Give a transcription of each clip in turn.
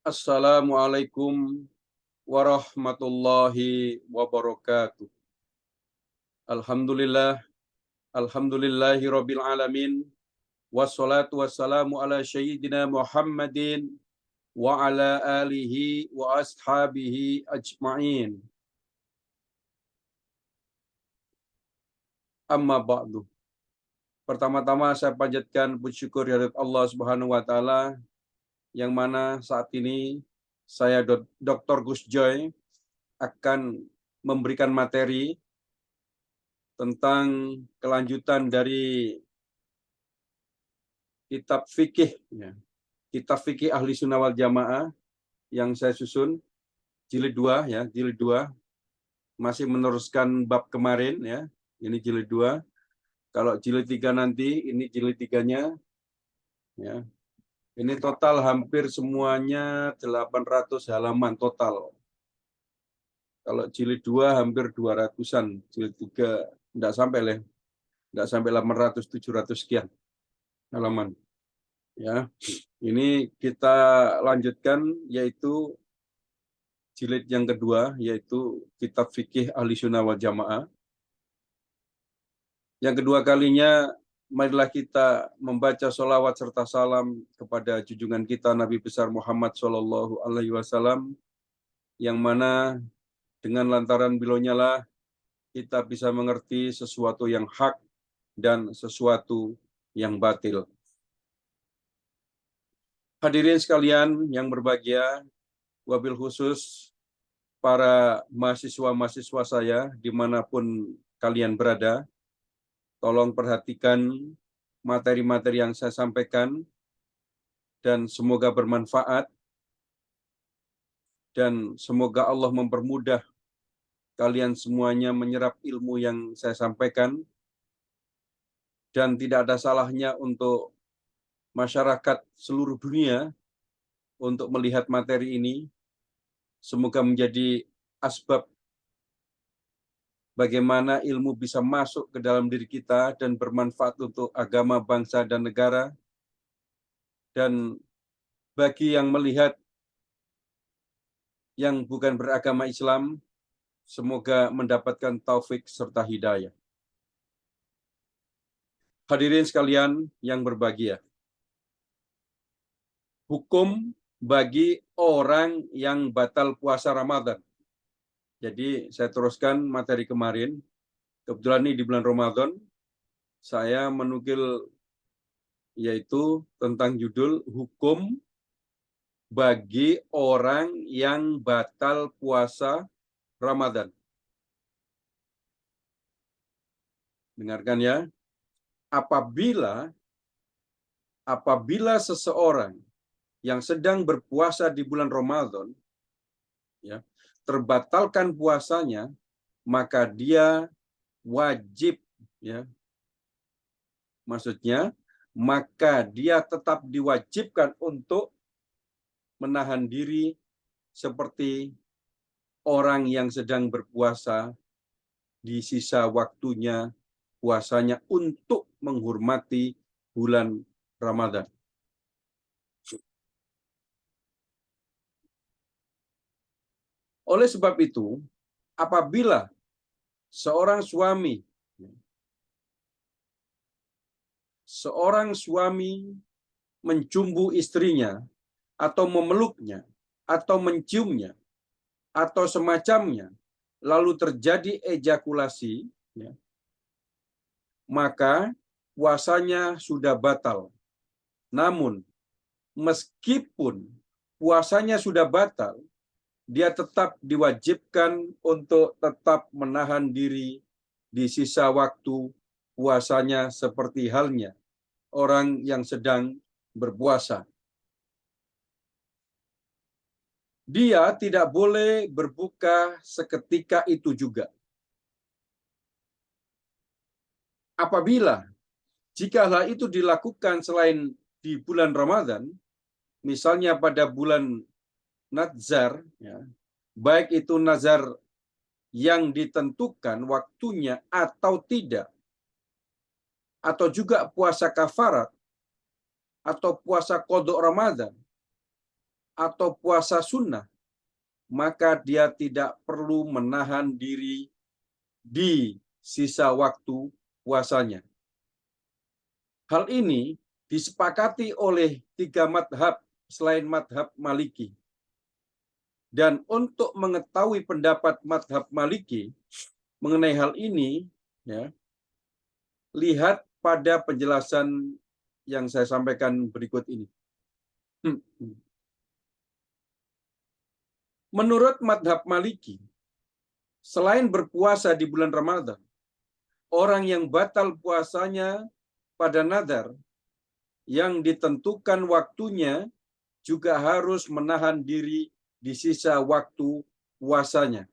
Assalamualaikum warahmatullahi wabarakatuh. Alhamdulillah, alhamdulillahi rabbil alamin. Wassalatu wassalamu ala sayyidina Muhammadin wa ala alihi wa ashabihi ajma'in. Amma ba'du. Pertama-tama saya panjatkan puji syukur kehadirat Allah Subhanahu wa taala yang mana saat ini saya Dr. Gus Joy akan memberikan materi tentang kelanjutan dari kitab fikih, kitab fikih Ahli Sunnah wal Jamaah yang saya susun jilid 2 jilid 2 masih meneruskan bab kemarin ini jilid 2. Kalau jilid 3 nanti ini jilid 3-nya ya. Ini total hampir semuanya 800 halaman total. Kalau jilid 2 hampir 200-an, jilid 3 enggak sampai 800 700 sekian halaman. Ya. Ini kita lanjutkan yaitu jilid yang kedua, yaitu kitab fikih Ahli Sunnah wal Jamaah. Yang kedua kalinya, marilah kita membaca sholawat serta salam kepada junjungan kita Nabi besar Muhammad SAW, yang mana dengan lantaran beliaunya lah kita bisa mengerti sesuatu yang hak dan sesuatu yang batil. Hadirin sekalian yang berbahagia, wabil khusus para mahasiswa-mahasiswa saya dimanapun kalian berada, tolong perhatikan materi-materi yang saya sampaikan dan semoga bermanfaat dan semoga Allah mempermudah kalian semuanya menyerap ilmu yang saya sampaikan, dan tidak ada salahnya untuk masyarakat seluruh dunia untuk melihat materi ini. Semoga menjadi asbab bagaimana ilmu bisa masuk ke dalam diri kita dan bermanfaat untuk agama, bangsa, dan negara. Dan bagi yang melihat yang bukan beragama Islam, semoga mendapatkan taufik serta hidayah. Hadirin sekalian yang berbahagia, hukum bagi orang yang batal puasa Ramadan. Jadi saya teruskan materi kemarin. Kebetulan ini di bulan Ramadan, saya menukil yaitu tentang judul hukum bagi orang yang batal puasa Ramadan. Dengarkan ya. Apabila seseorang yang sedang berpuasa di bulan Ramadan terbatalkan puasanya, maka dia wajib maksudnya maka dia tetap diwajibkan untuk menahan diri seperti orang yang sedang berpuasa di sisa waktunya puasanya untuk menghormati bulan Ramadan. Oleh sebab itu, apabila seorang suami mencumbu istrinya atau memeluknya atau menciumnya atau semacamnya, lalu terjadi ejakulasi, maka puasanya sudah batal. Namun, meskipun puasanya sudah batal, dia tetap diwajibkan untuk tetap menahan diri di sisa waktu puasanya seperti halnya orang yang sedang berpuasa. Dia tidak boleh berbuka seketika itu juga. Apabila jika hal itu dilakukan selain di bulan Ramadan, misalnya pada bulan nazar, baik itu nazar yang ditentukan waktunya atau tidak, atau juga puasa kafarat atau puasa qodok Ramadan, atau puasa sunnah, maka dia tidak perlu menahan diri di sisa waktu puasanya. Hal ini disepakati oleh 3 madhab selain madhab Maliki. Dan untuk mengetahui pendapat madhab Maliki mengenai hal ini, ya, lihat pada penjelasan yang saya sampaikan berikut ini. Menurut madhab Maliki, selain berpuasa di bulan Ramadan, orang yang batal puasanya pada nadar yang ditentukan waktunya juga harus menahan diri di sisa waktu puasanya.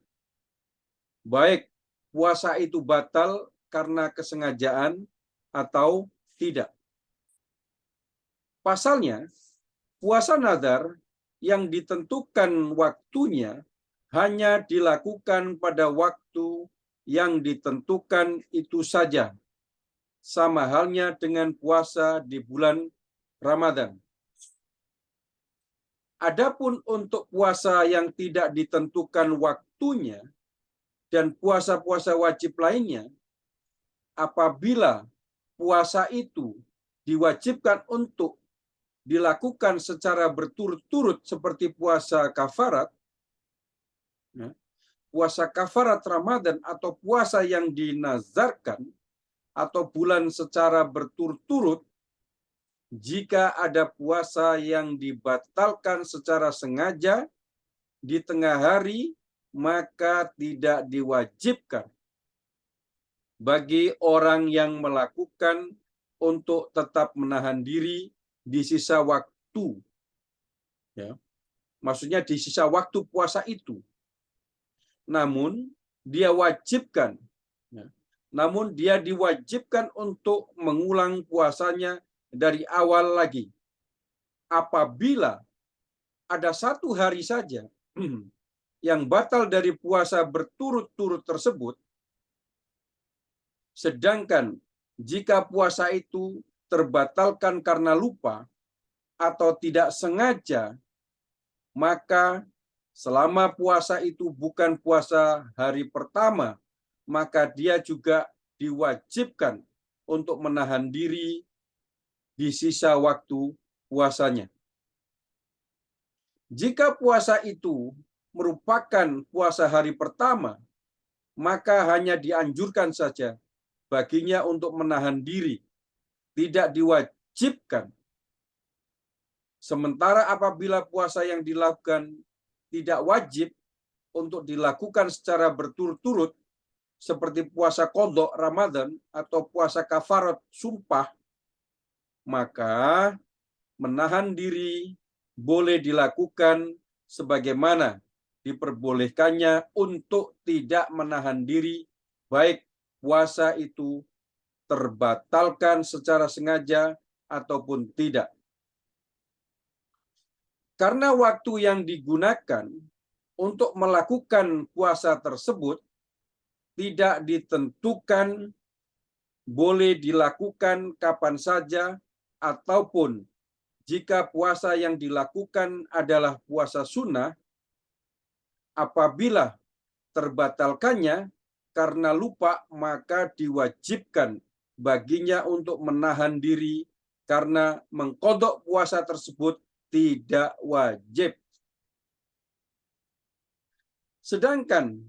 Baik puasa itu batal karena kesengajaan atau tidak. Pasalnya, puasa nadar yang ditentukan waktunya hanya dilakukan pada waktu yang ditentukan itu saja. Sama halnya dengan puasa di bulan Ramadan. Adapun untuk puasa yang tidak ditentukan waktunya dan puasa-puasa wajib lainnya, apabila puasa itu diwajibkan untuk dilakukan secara berturut-turut seperti puasa kafarat, puasa kafarat Ramadan atau puasa yang dinazarkan atau bulan secara berturut-turut, jika ada puasa yang dibatalkan secara sengaja di tengah hari, maka tidak diwajibkan bagi orang yang melakukan untuk tetap menahan diri di sisa waktu. Ya. Maksudnya di sisa waktu puasa itu. Namun dia wajibkan, ya, namun dia diwajibkan untuk mengulang puasanya dari awal lagi. Apabila ada 1 hari saja yang batal dari puasa berturut-turut tersebut, sedangkan jika puasa itu terbatalkan karena lupa atau tidak sengaja, maka selama puasa itu bukan puasa hari pertama, maka dia juga diwajibkan untuk menahan diri di sisa waktu puasanya. Jika puasa itu merupakan puasa hari pertama, maka hanya dianjurkan saja baginya untuk menahan diri, tidak diwajibkan. Sementara apabila puasa yang dilakukan tidak wajib untuk dilakukan secara berturut-turut, seperti puasa qadha Ramadan atau puasa kafarat sumpah, maka menahan diri boleh dilakukan sebagaimana diperbolehkannya untuk tidak menahan diri, baik puasa itu terbatalkan secara sengaja ataupun tidak. Karena waktu yang digunakan untuk melakukan puasa tersebut tidak ditentukan, boleh dilakukan kapan saja, ataupun jika puasa yang dilakukan adalah puasa sunnah, apabila terbatalkannya karena lupa, maka diwajibkan baginya untuk menahan diri karena mengqadha puasa tersebut tidak wajib. Sedangkan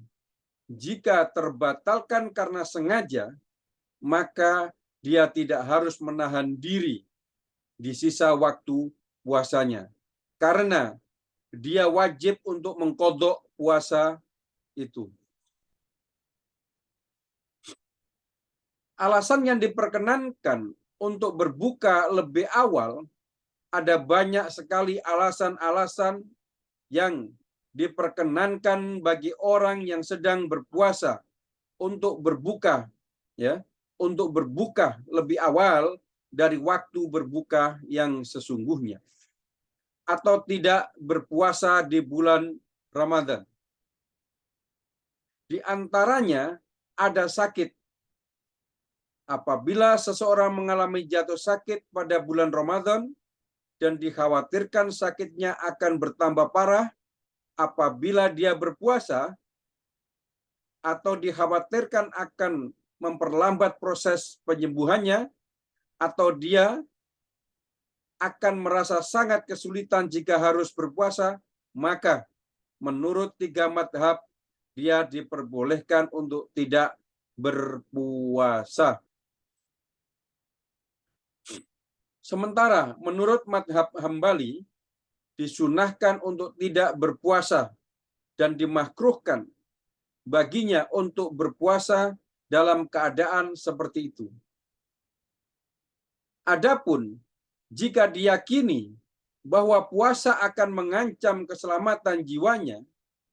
jika terbatalkan karena sengaja, maka dia tidak harus menahan diri di sisa waktu puasanya, karena dia wajib untuk mengqadha puasa itu. Alasan yang diperkenankan untuk berbuka lebih awal, ada banyak sekali alasan-alasan yang diperkenankan bagi orang yang sedang berpuasa untuk berbuka, ya, untuk berbuka lebih awal dari waktu berbuka yang sesungguhnya, atau tidak berpuasa di bulan Ramadan. Di antaranya ada sakit. Apabila seseorang mengalami jatuh sakit pada bulan Ramadan, dan dikhawatirkan sakitnya akan bertambah parah apabila dia berpuasa, atau dikhawatirkan akan memperlambat proses penyembuhannya, atau dia akan merasa sangat kesulitan jika harus berpuasa, maka menurut 3 madhab dia diperbolehkan untuk tidak berpuasa. Sementara menurut madhab Hambali disunahkan untuk tidak berpuasa dan dimakruhkan baginya untuk berpuasa dalam keadaan seperti itu. Adapun jika diyakini bahwa puasa akan mengancam keselamatan jiwanya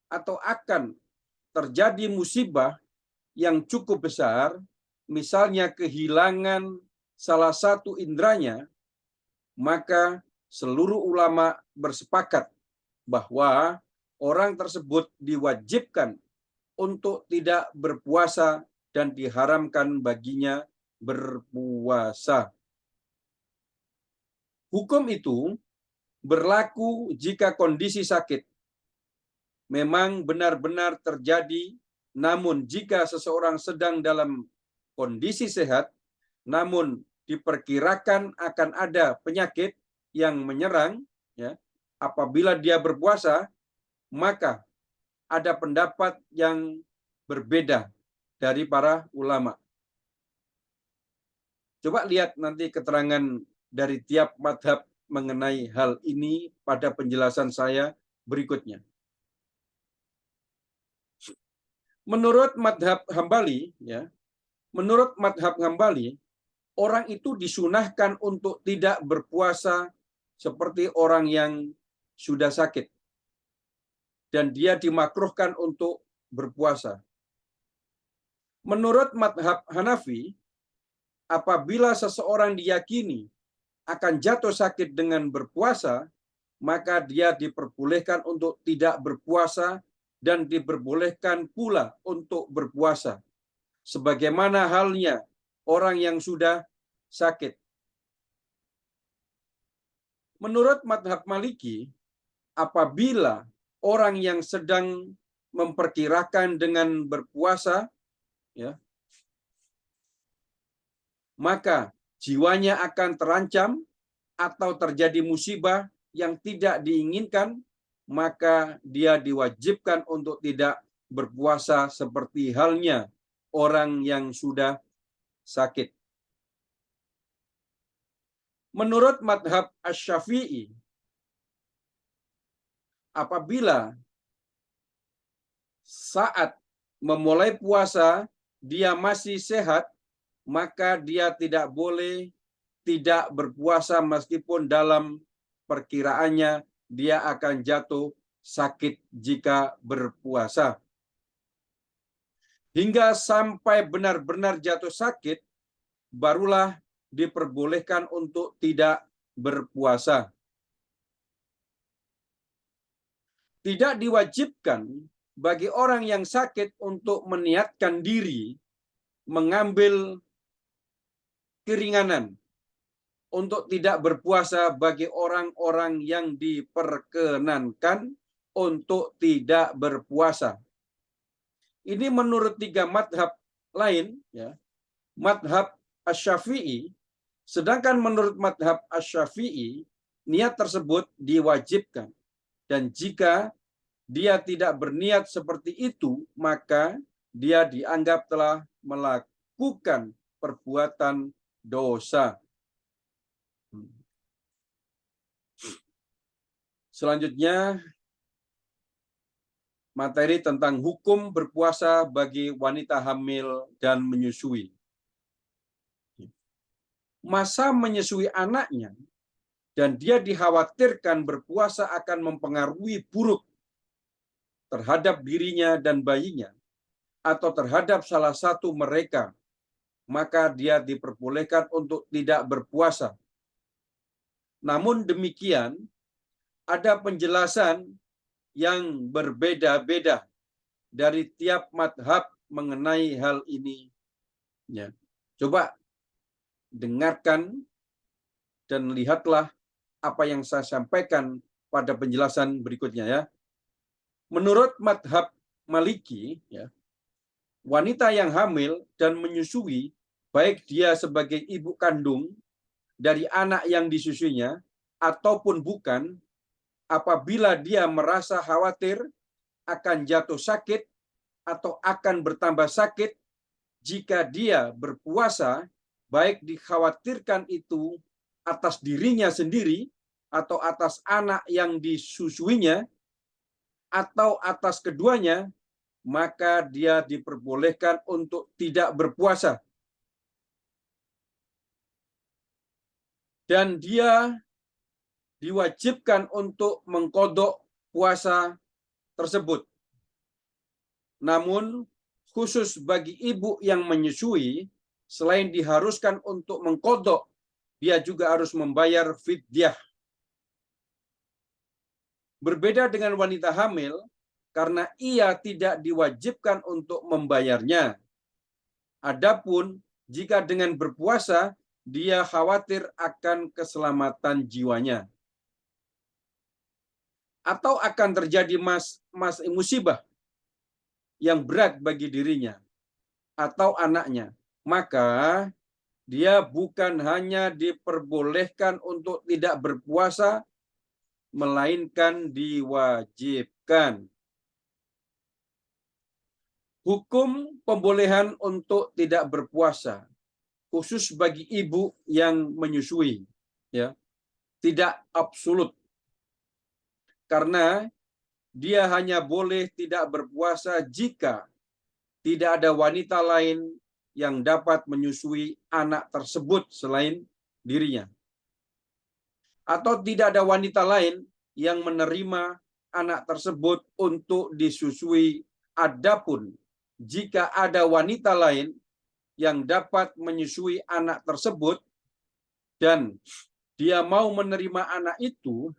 atau akan terjadi musibah yang cukup besar, misalnya kehilangan salah satu indranya, maka seluruh ulama bersepakat bahwa orang tersebut diwajibkan untuk tidak berpuasa dan diharamkan baginya berpuasa. Hukum itu berlaku jika kondisi sakit memang benar-benar terjadi, namun jika seseorang sedang dalam kondisi sehat, namun diperkirakan akan ada penyakit yang menyerang, ya, apabila dia berpuasa, maka ada pendapat yang berbeda dari para ulama. Coba lihat nanti keterangan dari tiap madhab mengenai hal ini pada penjelasan saya berikutnya. Menurut madhab Hambali, ya, menurut madhab Hambali, orang itu disunahkan untuk tidak berpuasa seperti orang yang sudah sakit, dan dia dimakruhkan untuk berpuasa. Menurut madhab Hanafi, apabila seseorang diyakini akan jatuh sakit dengan berpuasa, maka dia diperbolehkan untuk tidak berpuasa dan diperbolehkan pula untuk berpuasa, sebagaimana halnya orang yang sudah sakit. Menurut madhab Maliki, apabila orang yang sedang memperkirakan dengan berpuasa, ya, maka jiwanya akan terancam atau terjadi musibah yang tidak diinginkan, maka dia diwajibkan untuk tidak berpuasa seperti halnya orang yang sudah sakit. Menurut madhab Asy-Syafi'i, apabila saat memulai puasa dia masih sehat, maka dia tidak boleh tidak berpuasa meskipun dalam perkiraannya dia akan jatuh sakit jika berpuasa. Hingga sampai benar-benar jatuh sakit, barulah diperbolehkan untuk tidak berpuasa. Tidak diwajibkan bagi orang yang sakit untuk meniatkan diri mengambil keringanan untuk tidak berpuasa bagi orang-orang yang diperkenankan untuk tidak berpuasa. Ini menurut 3 madhab lain, ya, madhab Asy-Syafi'i. Sedangkan menurut madhab Asy-Syafi'i, niat tersebut diwajibkan. Dan jika dia tidak berniat seperti itu, maka dia dianggap telah melakukan perbuatan dosa. Selanjutnya, materi tentang hukum berpuasa bagi wanita hamil dan menyusui. Masa menyusui anaknya dan dia dikhawatirkan berpuasa akan mempengaruhi buruk terhadap dirinya dan bayinya atau terhadap salah satu mereka, maka dia diperbolehkan untuk tidak berpuasa. Namun demikian, ada penjelasan yang berbeda-beda dari tiap madhab mengenai hal ini. Ya. Coba dengarkan dan lihatlah apa yang saya sampaikan pada penjelasan berikutnya ya. Menurut madhab Maliki, ya, wanita yang hamil dan menyusui, baik dia sebagai ibu kandung dari anak yang disusuinya ataupun bukan, apabila dia merasa khawatir akan jatuh sakit atau akan bertambah sakit jika dia berpuasa, baik dikhawatirkan itu atas dirinya sendiri atau atas anak yang disusuinya atau atas keduanya, maka dia diperbolehkan untuk tidak berpuasa. Dan dia diwajibkan untuk mengkodok puasa tersebut. Namun, khusus bagi ibu yang menyusui, selain diharuskan untuk mengkodok, dia juga harus membayar fidyah. Berbeda dengan wanita hamil, karena ia tidak diwajibkan untuk membayarnya. Adapun jika dengan berpuasa, dia khawatir akan keselamatan jiwanya. Atau akan terjadi musibah yang berat bagi dirinya atau anaknya. Maka dia bukan hanya diperbolehkan untuk tidak berpuasa, melainkan diwajibkan. Hukum pembolehan untuk tidak berpuasa khusus bagi ibu yang menyusui, ya, tidak absolut, karena dia hanya boleh tidak berpuasa jika tidak ada wanita lain yang dapat menyusui anak tersebut selain dirinya, atau tidak ada wanita lain yang menerima anak tersebut untuk disusui. Adapun jika ada wanita lain yang dapat menyusui anak tersebut dan dia mau menerima anak itu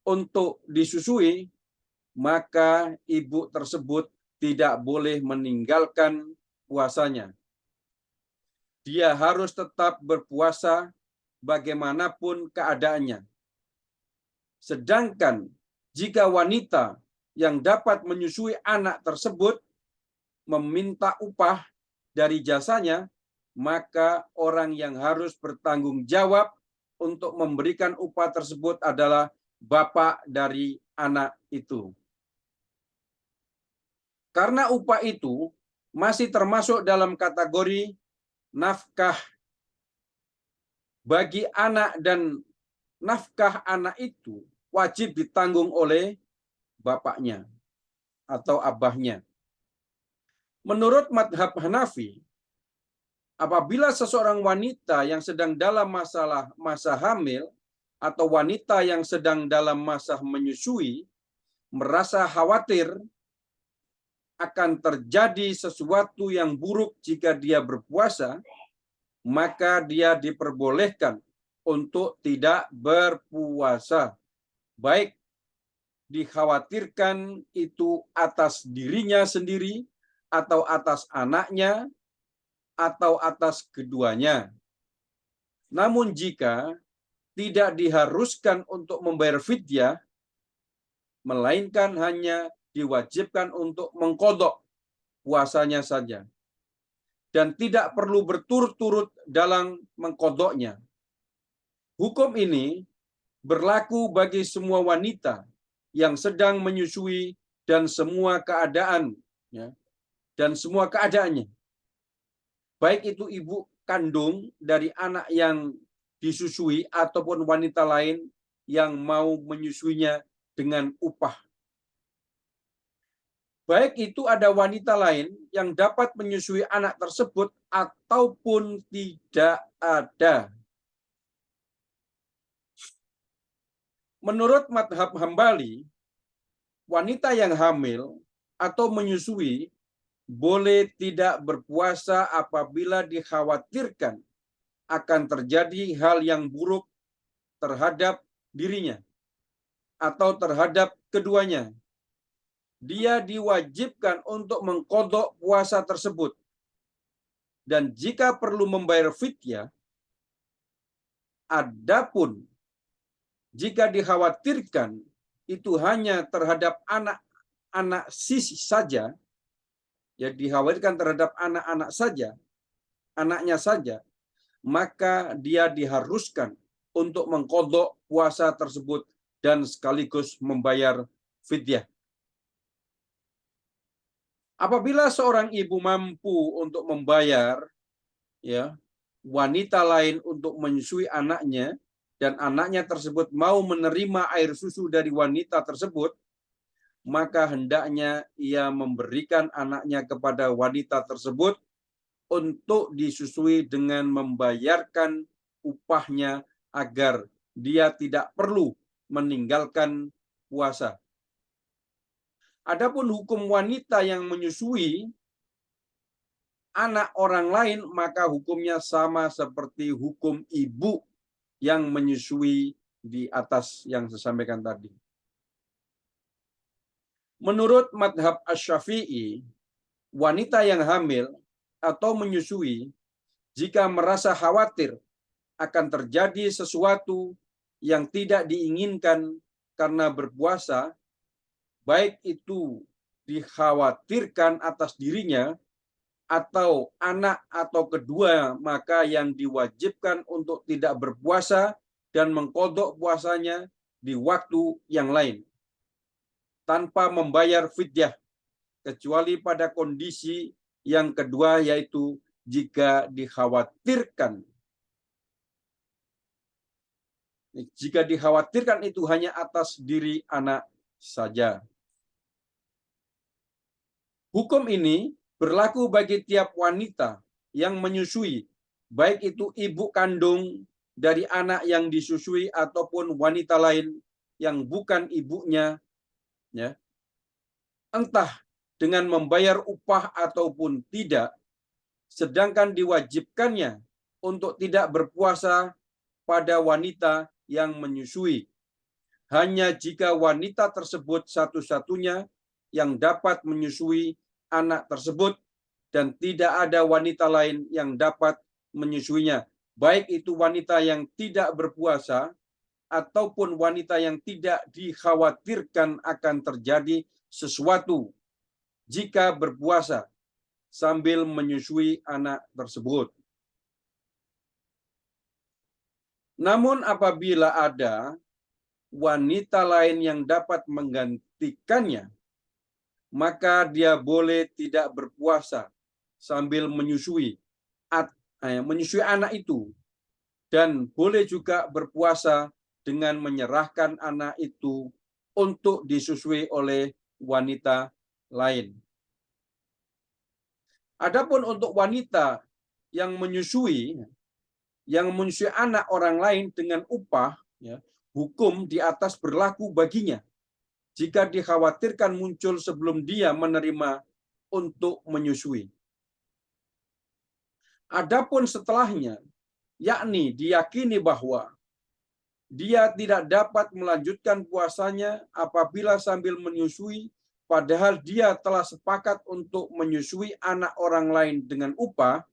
untuk disusui, maka ibu tersebut tidak boleh meninggalkan puasanya. Dia harus tetap berpuasa bagaimanapun keadaannya. Sedangkan jika wanita yang dapat menyusui anak tersebut meminta upah dari jasanya, maka orang yang harus bertanggung jawab untuk memberikan upah tersebut adalah bapak dari anak itu. Karena upah itu masih termasuk dalam kategori nafkah bagi anak dan nafkah anak itu wajib ditanggung oleh bapaknya atau abahnya. Menurut madhab Hanafi, apabila seseorang wanita yang sedang dalam masa hamil atau wanita yang sedang dalam masa menyusui merasa khawatir akan terjadi sesuatu yang buruk jika dia berpuasa, maka dia diperbolehkan untuk tidak berpuasa. Baik dikhawatirkan itu atas dirinya sendiri, atau atas anaknya, atau atas keduanya. Namun jika tidak diharuskan untuk membayar fidyah, melainkan hanya diwajibkan untuk mengkodok puasanya saja, dan tidak perlu berturut-turut dalam mengkodoknya. Hukum ini berlaku bagi semua wanita yang sedang menyusui dan semua keadaan, ya, dan semua keadaannya. Baik itu ibu kandung dari anak yang disusui ataupun wanita lain yang mau menyusuinya dengan upah. Baik itu ada wanita lain yang dapat menyusui anak tersebut ataupun tidak ada. Menurut madhab Hambali, wanita yang hamil atau menyusui boleh tidak berpuasa apabila dikhawatirkan akan terjadi hal yang buruk terhadap dirinya atau terhadap keduanya. Dia diwajibkan untuk mengkodok puasa tersebut. Dan jika perlu membayar fidyah, adapun Jika dikhawatirkan itu hanya terhadap anak-anak sisi saja, ya dikhawatirkan terhadap anak-anak saja, anaknya saja, maka dia diharuskan untuk mengqadha puasa tersebut dan sekaligus membayar fidyah. Apabila seorang ibu mampu untuk membayar ya wanita lain untuk menyusui anaknya dan anaknya tersebut mau menerima air susu dari wanita tersebut, maka hendaknya ia memberikan anaknya kepada wanita tersebut untuk disusui dengan membayarkan upahnya agar dia tidak perlu meninggalkan puasa. Adapun hukum wanita yang menyusui anak orang lain, maka hukumnya sama seperti hukum ibu yang menyusui di atas yang saya sampaikan tadi. Menurut madhab Asy-Syafi'i, wanita yang hamil atau menyusui jika merasa khawatir akan terjadi sesuatu yang tidak diinginkan karena berpuasa, baik itu dikhawatirkan atas dirinya atau anak atau kedua, maka yang diwajibkan untuk tidak berpuasa dan mengqadha puasanya di waktu yang lain tanpa membayar fidyah, kecuali pada kondisi yang kedua, yaitu jika dikhawatirkan itu hanya atas diri anak saja. Hukum ini berlaku bagi tiap wanita yang menyusui, baik itu ibu kandung dari anak yang disusui ataupun wanita lain yang bukan ibunya, ya, entah dengan membayar upah ataupun tidak, sedangkan diwajibkannya untuk tidak berpuasa pada wanita yang menyusui hanya jika wanita tersebut satu-satunya yang dapat menyusui anak tersebut dan tidak ada wanita lain yang dapat menyusuinya, baik itu wanita yang tidak berpuasa ataupun wanita yang tidak dikhawatirkan akan terjadi sesuatu jika berpuasa sambil menyusui anak tersebut. Namun apabila ada wanita lain yang dapat menggantikannya, maka dia boleh tidak berpuasa sambil menyusui anak itu, dan boleh juga berpuasa dengan menyerahkan anak itu untuk disusui oleh wanita lain. Adapun untuk wanita yang menyusui anak orang lain dengan upah, ya, hukum di atas berlaku baginya jika dikhawatirkan muncul sebelum dia menerima untuk menyusui. Adapun setelahnya, yakni diyakini bahwa dia tidak dapat melanjutkan puasanya apabila sambil menyusui, padahal dia telah sepakat untuk menyusui anak orang lain dengan upah,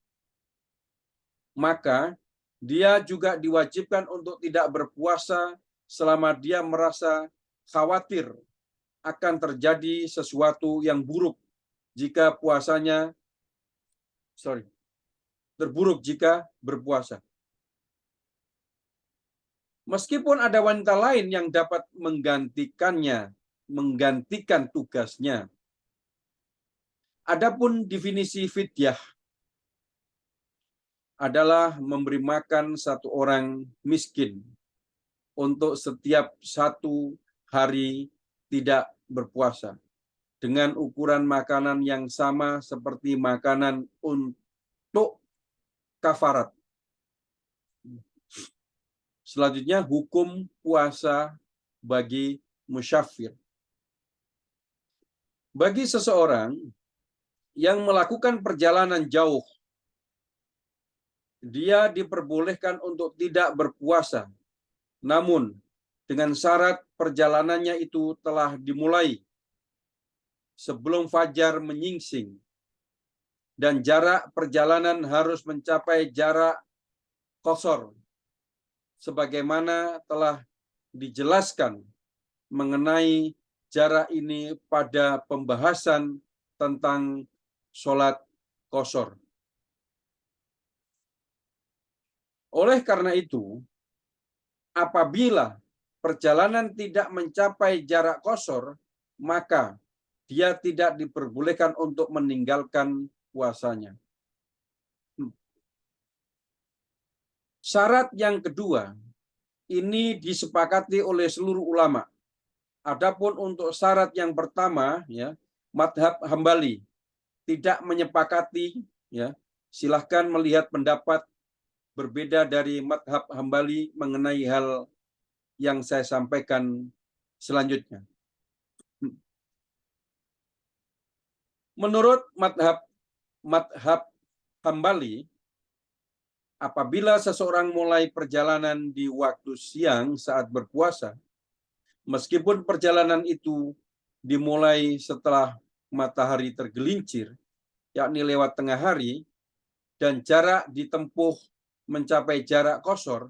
maka dia juga diwajibkan untuk tidak berpuasa selama dia merasa khawatir akan terjadi sesuatu yang buruk jika puasanya terburuk jika berpuasa. Meskipun ada wanita lain yang dapat menggantikan tugasnya. Adapun definisi fidyah adalah memberi makan satu orang miskin untuk setiap satu hari tidak berpuasa dengan ukuran makanan yang sama seperti makanan untuk kafarat. Selanjutnya, hukum puasa bagi musyafir. Bagi seseorang yang melakukan perjalanan jauh, dia diperbolehkan untuk tidak berpuasa, namun dengan syarat perjalanannya itu telah dimulai sebelum fajar menyingsing dan jarak perjalanan harus mencapai jarak qasar sebagaimana telah dijelaskan mengenai jarak ini pada pembahasan tentang sholat qashar. Oleh karena itu, apabila perjalanan tidak mencapai jarak qashar, maka dia tidak diperbolehkan untuk meninggalkan puasanya. Syarat yang kedua, ini disepakati oleh seluruh ulama. Adapun untuk syarat yang pertama, ya, madhab Hambali tidak menyepakati, ya, silahkan melihat pendapat berbeda dari madhab Hambali mengenai hal yang saya sampaikan selanjutnya. Menurut madhab Hambali, apabila seseorang mulai perjalanan di waktu siang saat berpuasa, meskipun perjalanan itu dimulai setelah matahari tergelincir, yakni lewat tengah hari, dan jarak ditempuh mencapai jarak qashar,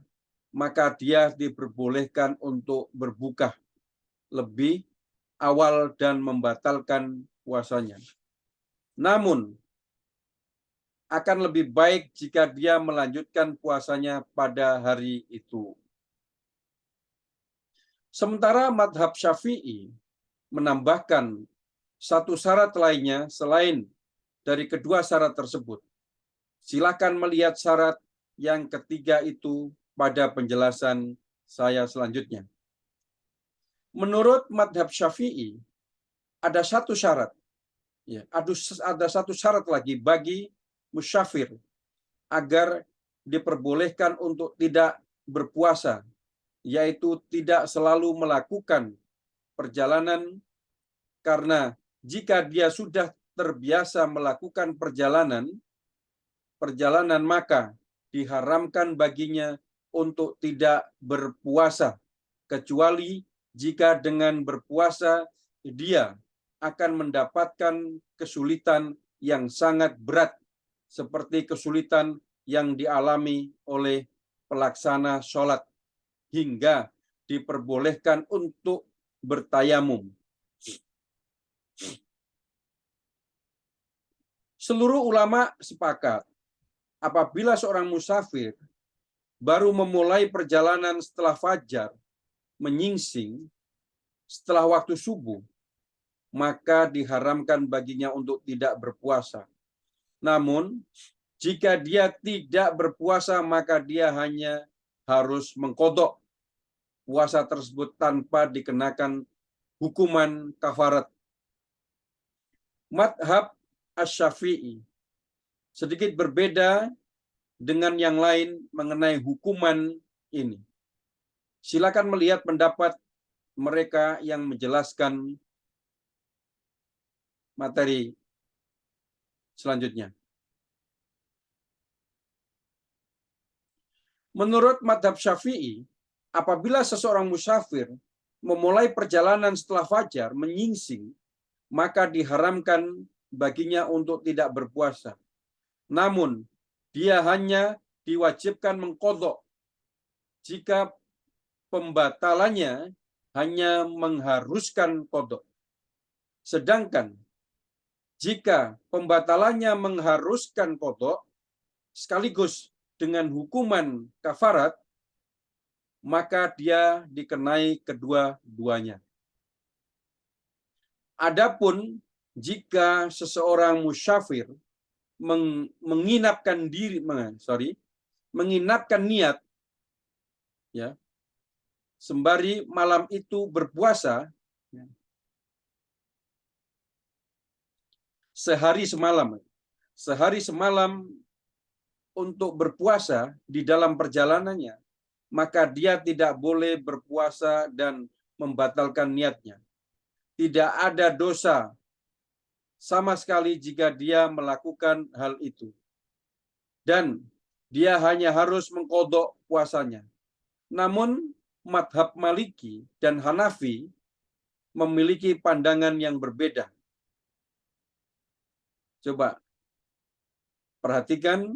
maka dia diperbolehkan untuk berbuka lebih awal dan membatalkan puasanya. Namun, akan lebih baik jika dia melanjutkan puasanya pada hari itu. Sementara madhab Syafi'i menambahkan satu syarat lainnya selain dari kedua syarat tersebut. Silakan melihat syarat yang ketiga itu pada penjelasan saya selanjutnya. Menurut madhab Syafi'i, ada satu syarat. Ya, ada satu syarat lagi bagi musyafir agar diperbolehkan untuk tidak berpuasa, yaitu tidak selalu melakukan perjalanan, karena jika dia sudah terbiasa melakukan perjalanan maka diharamkan baginya untuk tidak berpuasa, kecuali jika dengan berpuasa dia akan mendapatkan kesulitan yang sangat berat, seperti kesulitan yang dialami oleh pelaksana sholat, hingga diperbolehkan untuk bertayamum. Seluruh ulama sepakat, apabila seorang musafir baru memulai perjalanan setelah fajar menyingsing, setelah waktu subuh, maka diharamkan baginya untuk tidak berpuasa. Namun, jika dia tidak berpuasa, maka dia hanya harus mengqadha puasa tersebut tanpa dikenakan hukuman kafarat. Madhab Asy-Syafi'i sedikit berbeda dengan yang lain mengenai hukuman ini. Silakan melihat pendapat mereka yang menjelaskan materi selanjutnya. Menurut madhab Syafi'i, apabila seseorang musafir memulai perjalanan setelah fajar menyingsing, maka diharamkan baginya untuk tidak berpuasa. Namun, dia hanya diwajibkan mengqadha jika pembatalannya hanya mengharuskan qadha. Sedangkan jika pembatalannya mengharuskan qadha sekaligus dengan hukuman kafarat, maka dia dikenai kedua-duanya. Adapun jika seseorang musyafir menginapkan niat, ya, sembari malam itu berpuasa sehari semalam untuk berpuasa di dalam perjalanannya, maka dia tidak boleh berpuasa dan membatalkan niatnya. Tidak ada dosa sama sekali jika dia melakukan hal itu. Dan dia hanya harus mengqadha puasanya. Namun madhab Maliki dan Hanafi memiliki pandangan yang berbeda. Coba perhatikan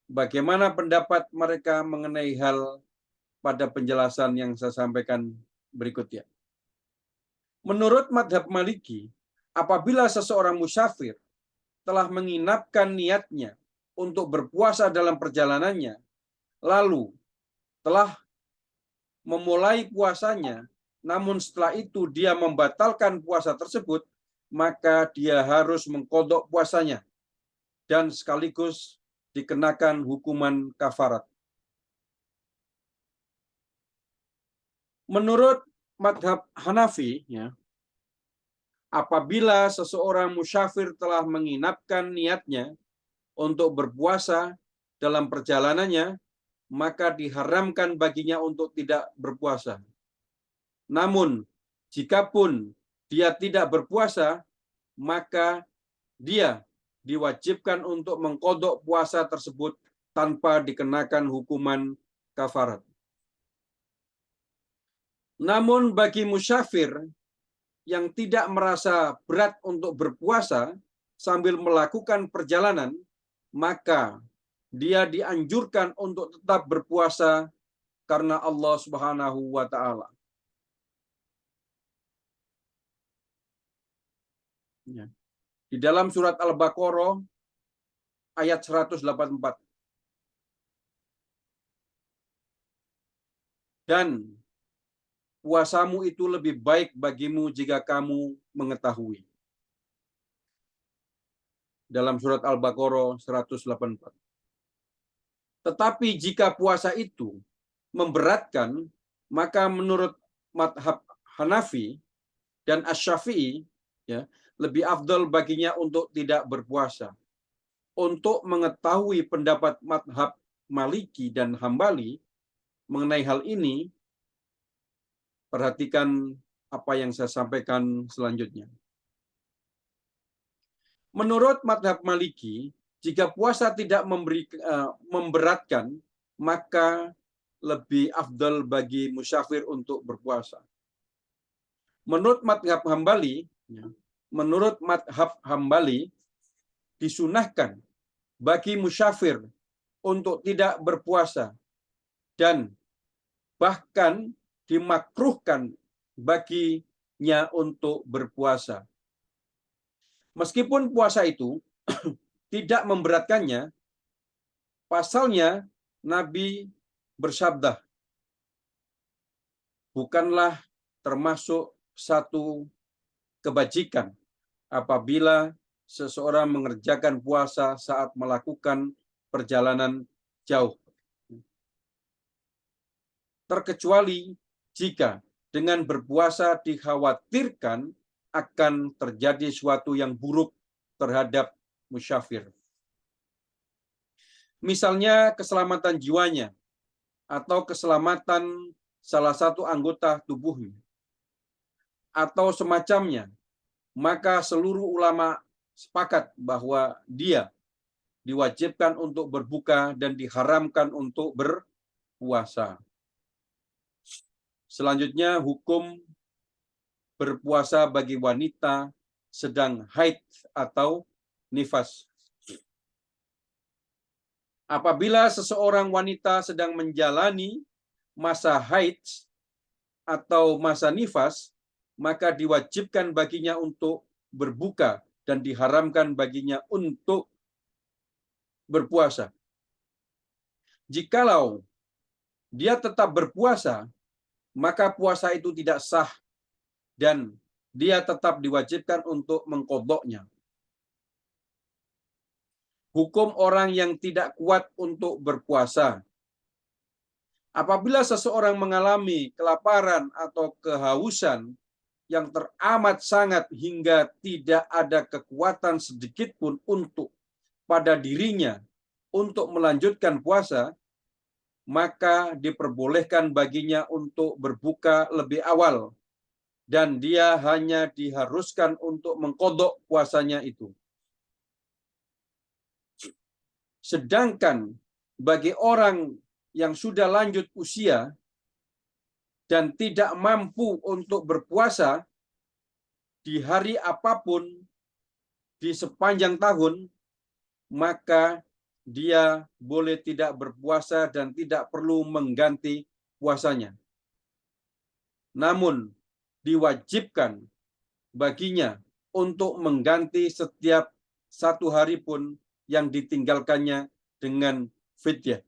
bagaimana pendapat mereka mengenai hal pada penjelasan yang saya sampaikan berikutnya. Menurut madhab Maliki, apabila seseorang musafir telah menginapkan niatnya untuk berpuasa dalam perjalanannya, lalu telah memulai puasanya, namun setelah itu dia membatalkan puasa tersebut, maka dia harus mengkodok puasanya dan sekaligus dikenakan hukuman kafarat. Menurut madhab Hanafi, ya, apabila seseorang musafir telah menginapkan niatnya untuk berpuasa dalam perjalanannya, maka diharamkan baginya untuk tidak berpuasa. Namun, jikapun dia tidak berpuasa, maka dia diwajibkan untuk mengkodok puasa tersebut tanpa dikenakan hukuman kafarat. Namun bagi musafir yang tidak merasa berat untuk berpuasa sambil melakukan perjalanan, maka dia dianjurkan untuk tetap berpuasa karena Allah Subhanahu wa taala. Ya. Di dalam surat Al-Baqarah ayat 184. Dan puasamu itu lebih baik bagimu jika kamu mengetahui. Dalam surat Al-Baqarah 184. Tetapi jika puasa itu memberatkan, maka menurut madhab Hanafi dan Asy-Syafi'i, ya, lebih afdal baginya untuk tidak berpuasa. Untuk mengetahui pendapat madhab Maliki dan Hambali mengenai hal ini, perhatikan apa yang saya sampaikan selanjutnya. Menurut madhab Maliki, jika puasa tidak memberatkan, maka lebih afdal bagi musafir untuk berpuasa. Menurut madhab Hambali, disunahkan bagi musafir untuk tidak berpuasa dan bahkan dimakruhkan baginya untuk berpuasa. Meskipun puasa itu tidak memberatkannya, pasalnya Nabi bersabda, bukanlah termasuk satu kebajikan apabila seseorang mengerjakan puasa saat melakukan perjalanan jauh. Terkecuali jika dengan berpuasa dikhawatirkan akan terjadi suatu yang buruk terhadap musafir. Misalnya keselamatan jiwanya atau keselamatan salah satu anggota tubuhnya atau semacamnya, maka seluruh ulama sepakat bahwa dia diwajibkan untuk berbuka dan diharamkan untuk berpuasa. Selanjutnya, hukum berpuasa bagi wanita sedang haid atau nifas. Apabila seseorang wanita sedang menjalani masa haid atau masa nifas, maka diwajibkan baginya untuk berbuka dan diharamkan baginya untuk berpuasa. Jikalau dia tetap berpuasa, maka puasa itu tidak sah dan dia tetap diwajibkan untuk mengqadha'nya. Hukum orang yang tidak kuat untuk berpuasa. Apabila seseorang mengalami kelaparan atau kehausan yang teramat sangat hingga tidak ada kekuatan sedikit pun untuk pada dirinya untuk melanjutkan puasa, maka diperbolehkan baginya untuk berbuka lebih awal dan dia hanya diharuskan untuk mengqadha puasanya itu. Sedangkan bagi orang yang sudah lanjut usia dan tidak mampu untuk berpuasa di hari apapun di sepanjang tahun, maka dia boleh tidak berpuasa dan tidak perlu mengganti puasanya. namun diwajibkan baginya untuk mengganti setiap 1 hari pun yang ditinggalkannya dengan fidyah.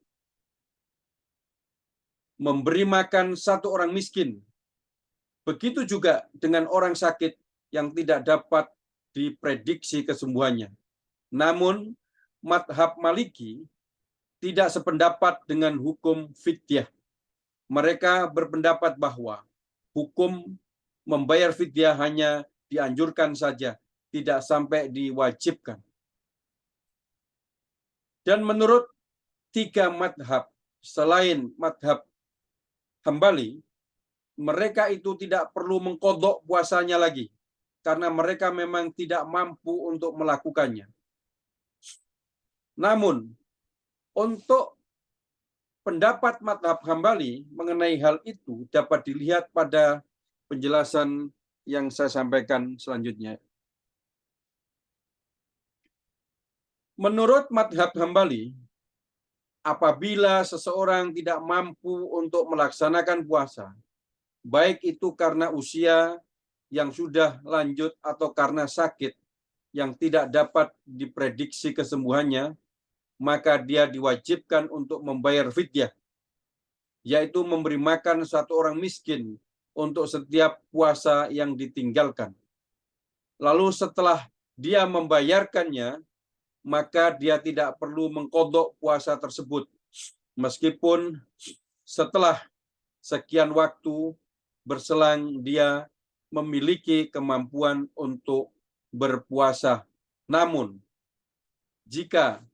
Memberi makan 1 orang miskin. Begitu juga dengan orang sakit yang tidak dapat diprediksi kesembuhannya. Namun, madhab Maliki tidak sependapat dengan hukum fidyah. Mereka berpendapat bahwa hukum membayar fidyah hanya dianjurkan saja, tidak sampai diwajibkan. Dan menurut 3 madhab selain madhab Hambali, mereka itu tidak perlu mengqadha puasanya lagi, karena mereka memang tidak mampu untuk melakukannya. Namun, untuk pendapat madhab Hambali mengenai hal itu dapat dilihat pada penjelasan yang saya sampaikan selanjutnya. Menurut madhab Hambali, apabila seseorang tidak mampu untuk melaksanakan puasa, baik itu karena usia yang sudah lanjut atau karena sakit yang tidak dapat diprediksi kesembuhannya, maka dia diwajibkan untuk membayar fidyah, yaitu memberi makan 1 orang miskin untuk setiap puasa yang ditinggalkan. Lalu setelah dia membayarkannya, maka dia tidak perlu mengqadha puasa tersebut, meskipun setelah sekian waktu berselang dia memiliki kemampuan untuk berpuasa. Namun, jika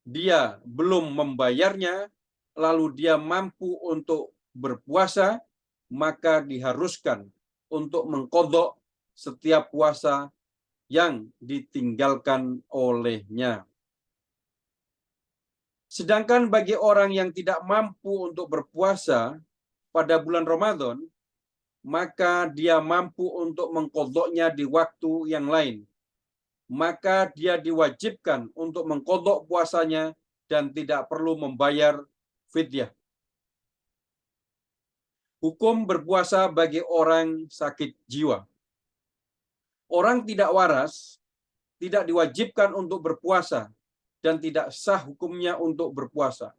dia belum membayarnya, lalu dia mampu untuk berpuasa, maka diharuskan untuk mengqadha setiap puasa yang ditinggalkan olehnya. Sedangkan bagi orang yang tidak mampu untuk berpuasa pada bulan Ramadan, maka dia mampu untuk mengqadhanya di waktu yang lain. Maka dia diwajibkan untuk mengqadha puasanya dan tidak perlu membayar fidyah. Hukum berpuasa bagi orang sakit jiwa. Orang tidak waras tidak diwajibkan untuk berpuasa dan tidak sah hukumnya untuk berpuasa.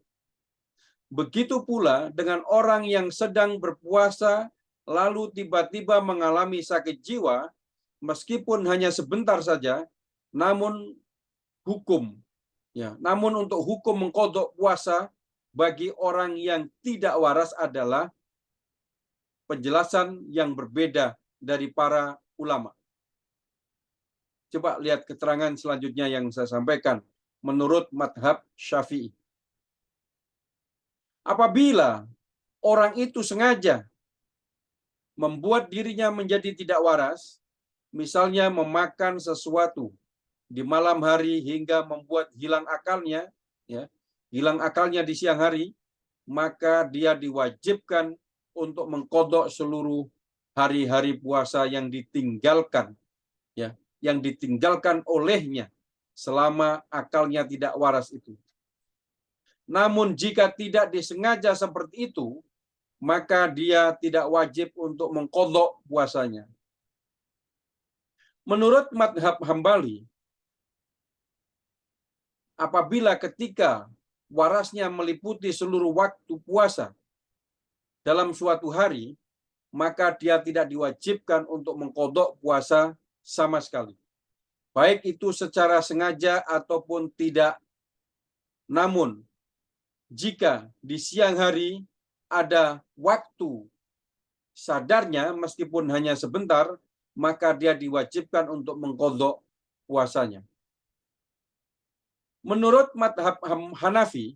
Begitu pula dengan orang yang sedang berpuasa lalu tiba-tiba mengalami sakit jiwa, meskipun hanya sebentar saja, namun untuk hukum mengqadha puasa bagi orang yang tidak waras adalah penjelasan yang berbeda dari para ulama. Coba lihat keterangan selanjutnya yang saya sampaikan menurut madhab Syafi'i. Apabila orang itu sengaja membuat dirinya menjadi tidak waras, misalnya memakan sesuatu di malam hari hingga membuat hilang akalnya, hilang akalnya di siang hari, maka dia diwajibkan untuk mengqadha seluruh hari-hari puasa yang ditinggalkan, yang ditinggalkan olehnya selama akalnya tidak waras itu. Namun jika tidak disengaja seperti itu, maka dia tidak wajib untuk mengqadha puasanya. Menurut madhab Hambali, apabila ketika warasnya meliputi seluruh waktu puasa dalam suatu hari, maka dia tidak diwajibkan untuk mengqadha puasa sama sekali, baik itu secara sengaja ataupun tidak. Namun, jika di siang hari ada waktu sadarnya meskipun hanya sebentar, maka dia diwajibkan untuk mengqadha puasanya. Menurut madhab Hanafi,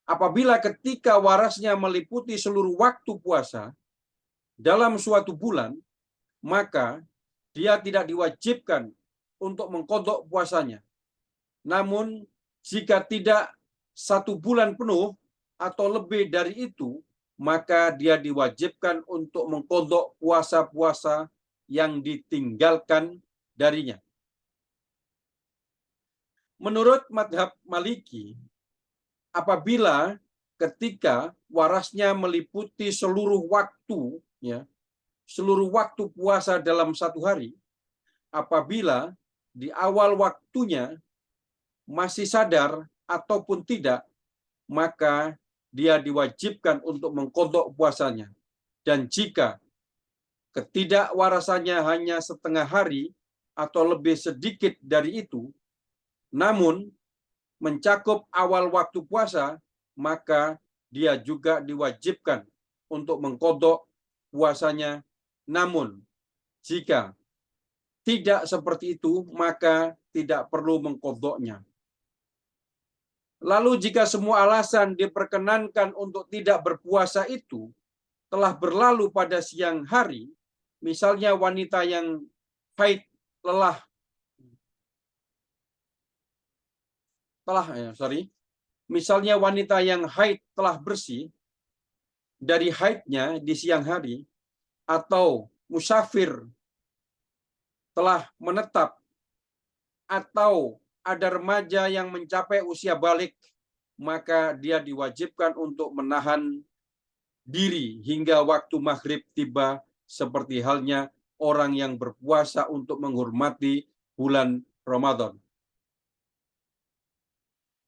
apabila ketika warasnya meliputi seluruh waktu puasa dalam suatu bulan, maka dia tidak diwajibkan untuk mengqadha puasanya. Namun, jika tidak 1 bulan penuh atau lebih dari itu, maka dia diwajibkan untuk mengqadha puasa-puasa yang ditinggalkan darinya. Menurut madhab Maliki, apabila ketika warasnya meliputi seluruh waktu ya, seluruh waktu puasa dalam satu hari, apabila di awal waktunya masih sadar ataupun tidak, maka dia diwajibkan untuk mengqadha puasanya. Dan jika ketidakwarasannya hanya setengah hari atau lebih sedikit dari itu, namun mencakup awal waktu puasa, maka dia juga diwajibkan untuk mengqadha puasanya. Namun jika tidak seperti itu, maka tidak perlu mengqadhanya. Lalu jika semua alasan diperkenankan untuk tidak berpuasa itu telah berlalu pada siang hari, misalnya wanita yang haid misalnya wanita yang haid telah bersih dari haidnya di siang hari, atau musafir telah menetap, atau ada remaja yang mencapai usia balik, maka dia diwajibkan untuk menahan diri hingga waktu maghrib tiba, seperti halnya orang yang berpuasa untuk menghormati bulan Ramadan.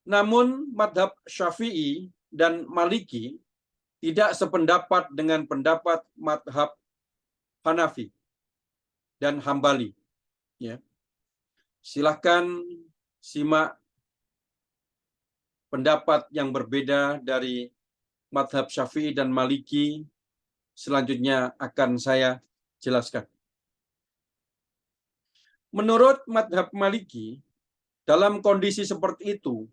Namun madhab Syafi'i dan Maliki tidak sependapat dengan pendapat madhab Hanafi dan Hambali. Ya. Silahkan simak pendapat yang berbeda dari madhab Syafi'i dan Maliki. Selanjutnya akan saya jelaskan. Menurut madhab Maliki, dalam kondisi seperti itu,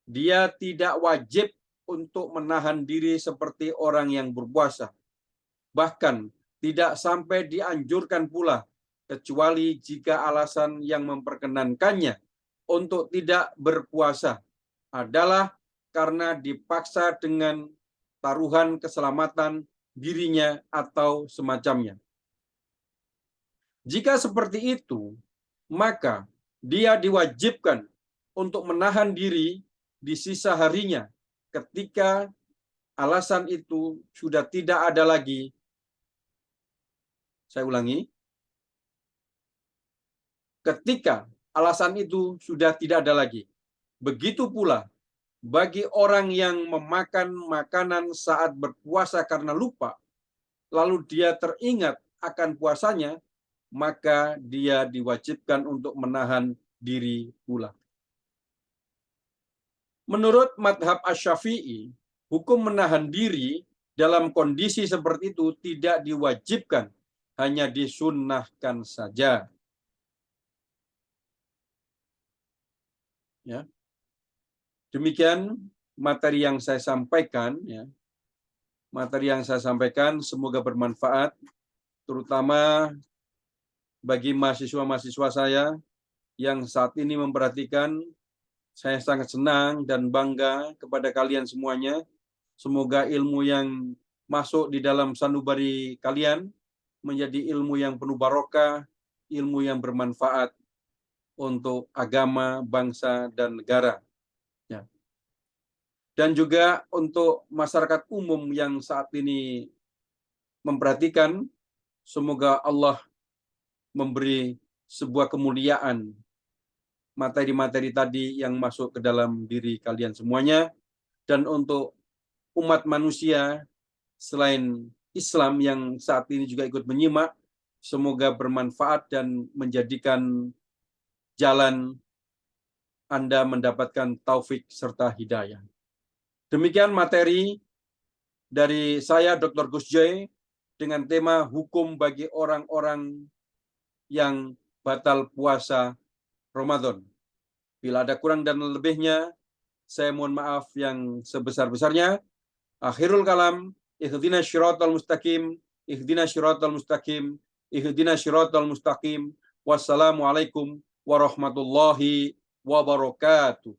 dia tidak wajib untuk menahan diri seperti orang yang berpuasa. Bahkan tidak sampai dianjurkan pula, kecuali jika alasan yang memperkenankannya untuk tidak berpuasa adalah karena dipaksa dengan taruhan keselamatan dirinya atau semacamnya. Jika seperti itu, maka dia diwajibkan untuk menahan diri di sisa harinya ketika alasan itu sudah tidak ada lagi. Saya ulangi. Ketika alasan itu sudah tidak ada lagi. Begitu pula bagi orang yang memakan makanan saat berpuasa karena lupa, lalu dia teringat akan puasanya, maka dia diwajibkan untuk menahan diri pula. Menurut madhab Asy-Syafi'i, hukum menahan diri dalam kondisi seperti itu tidak diwajibkan, hanya disunnahkan saja. Ya. Demikian materi yang saya sampaikan. Ya. Materi yang saya sampaikan semoga bermanfaat, terutama bagi mahasiswa-mahasiswa saya yang saat ini memperhatikan. Saya sangat senang dan bangga kepada kalian semuanya. Semoga ilmu yang masuk di dalam sanubari kalian menjadi ilmu yang penuh barokah, ilmu yang bermanfaat untuk agama, bangsa, dan negara. Ya. Dan juga untuk masyarakat umum yang saat ini memperhatikan, semoga Allah memberi sebuah kemuliaan materi-materi tadi yang masuk ke dalam diri kalian semuanya. Dan untuk umat manusia selain Islam yang saat ini juga ikut menyimak, semoga bermanfaat dan menjadikan jalan Anda mendapatkan taufik serta hidayah. Demikian materi dari saya, Dr. Gus Joy, dengan tema hukum bagi orang-orang yang batal puasa Ramadan. Bila ada kurang dan lebihnya, saya mohon maaf yang sebesar-besarnya. Akhirul kalam, ihdinas syiratal mustaqim, ihdinas syiratal mustaqim, ihdinas syiratal mustaqim. Wassalamualaikum warahmatullahi wabarakatuh.